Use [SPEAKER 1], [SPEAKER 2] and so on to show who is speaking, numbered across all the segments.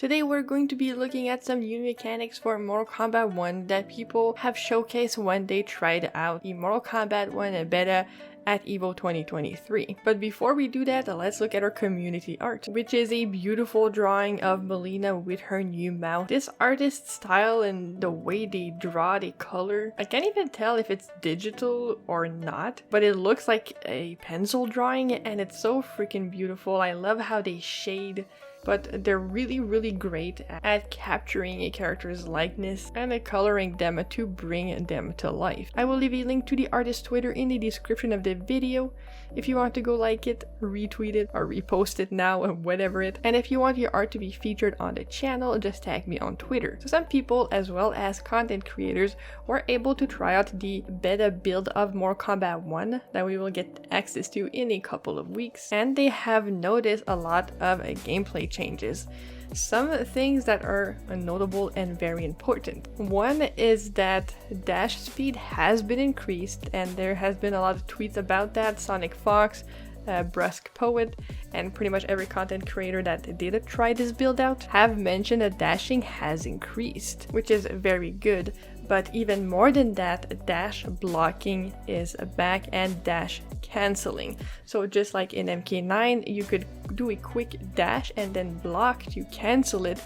[SPEAKER 1] Today we're going to be looking at some new mechanics for Mortal Kombat 1 that people have showcased when they tried out the Mortal Kombat 1 beta at EVO 2023. But before we do that, let's look at our community art, which is a beautiful drawing of Melina with her new mouth. This artist's style and the way they draw the color, I can't even tell if it's digital or not, but it looks like a pencil drawing and it's so freaking beautiful. I love how they shade, but they're really great at capturing a character's likeness and coloring them to bring them to life. I will leave a link to the artist's Twitter in the description of the video if you want to go like it, retweet it, or repost it now, or whatever it. And if you want your art to be featured on the channel, just tag me on Twitter. So some people, as well as content creators, were able to try out the beta build of Mortal Kombat 1 that we will get access to in a couple of weeks, and they have noticed a lot of gameplay changes. Some things that are notable and very important. One is that dash speed has been increased, and there has been a lot of tweets about that. Sonic Fox, Brusque Poet, and pretty much every content creator that did try this build out have mentioned that dashing has increased, which is very good. But even more than that, dash blocking is back and dash canceling. So just like in MK9, you could do a quick dash and then block to cancel it.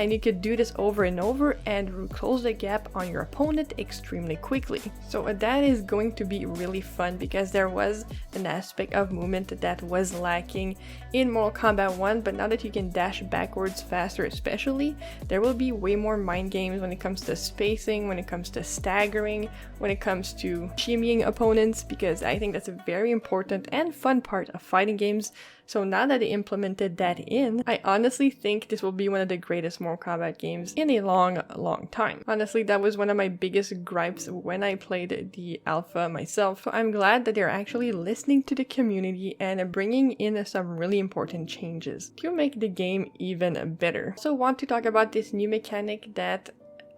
[SPEAKER 1] And you could do this over and over and close the gap on your opponent extremely quickly. So that is going to be really fun because there was an aspect of movement that was lacking in Mortal Kombat 1, but now that you can dash backwards faster especially, there will be way more mind games when it comes to spacing, when it comes to staggering, when it comes to shimmying opponents, because I think that's a very important and fun part of fighting games. So now that they implemented that in, I honestly think this will be one of the greatest Mortal Kombat games in a long time. Honestly, that was one of my biggest gripes when I played the alpha myself. So I'm glad that they're actually listening to the community and bringing in some really important changes to make the game even better. So I want to talk about this new mechanic that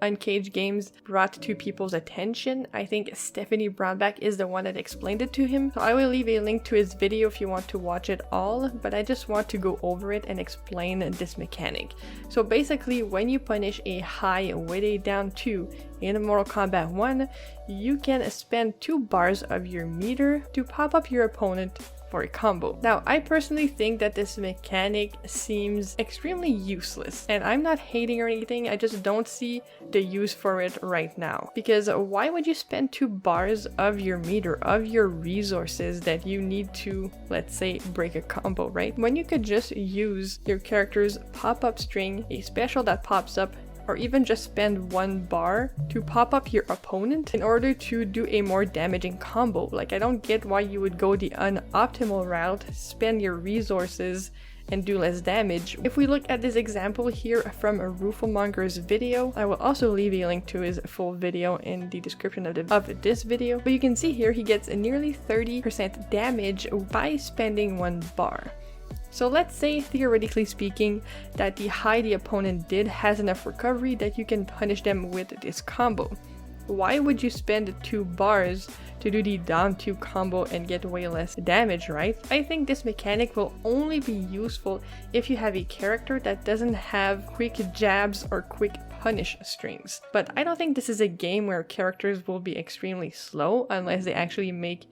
[SPEAKER 1] Uncaged Games brought to people's attention. I think Stephanie Brownback is the one that explained it to him. So I will leave a link to his video if you want to watch it all, but I just want to go over it and explain this mechanic. So basically, when you punish a high with a down 2 in Mortal Kombat 1, you can spend 2 bars of your meter to pop up your opponent for a combo. Now, I personally think that this mechanic seems extremely useless, and I'm not hating or anything, I just don't see the use for it right now. Because why would you spend 2 bars of your meter, of your resources that you need to, let's say, break a combo, right? When you could just use your character's pop-up string, a special that pops up, or even just spend 1 bar to pop up your opponent in order to do a more damaging combo. Like, I don't get why you would go the unoptimal route, spend your resources, and do less damage. If we look at this example here from Rooflemonger's video, I will also leave a link to his full video in the description of this video, but you can see here he gets a nearly 30% damage by spending 1 bar. So let's say, theoretically speaking, that the high the opponent did has enough recovery that you can punish them with this combo. Why would you spend 2 bars to do the down 2 combo and get way less damage, right? I think this mechanic will only be useful if you have a character that doesn't have quick jabs or quick punish strings. But I don't think this is a game where characters will be extremely slow unless they actually make,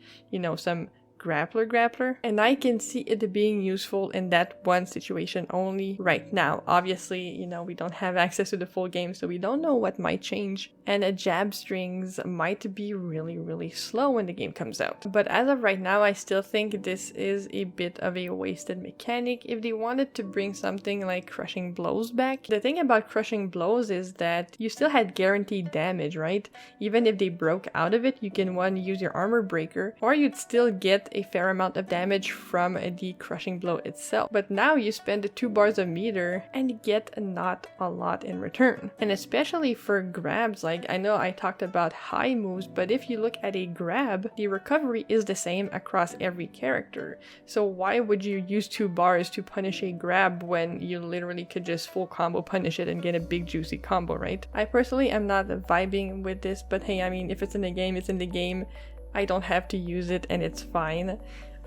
[SPEAKER 1] some grappler, and I can see it being useful in that one situation only right now. Obviously, we don't have access to the full game, so we don't know what might change, and jab strings might be really slow when the game comes out. But as of right now, I still think this is a bit of a wasted mechanic. If they wanted to bring something like crushing blows back, the thing about crushing blows is that you still had guaranteed damage, right? Even if they broke out of it, you can use your armor breaker, or you'd still get a fair amount of damage from the crushing blow itself. But now you spend 2 bars of meter and get not a lot in return. And especially for grabs, like I know I talked about high moves, but if you look at a grab, the recovery is the same across every character. So why would you use 2 bars to punish a grab when you literally could just full combo punish it and get a big juicy combo, right? I personally am not vibing with this, but hey, I mean, if it's in the game, it's in the game. I don't have to use it and it's fine.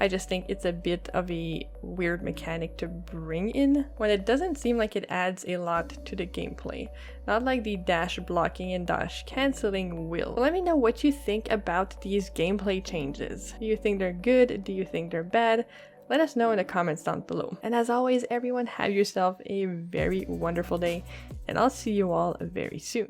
[SPEAKER 1] I just think it's a bit of a weird mechanic to bring in when it doesn't seem like it adds a lot to the gameplay. Not like the dash blocking and dash cancelling will. Let me know what you think about these gameplay changes. Do you think they're good? Do you think they're bad? Let us know in the comments down below. And as always, everyone, have yourself a very wonderful day, and I'll see you all very soon.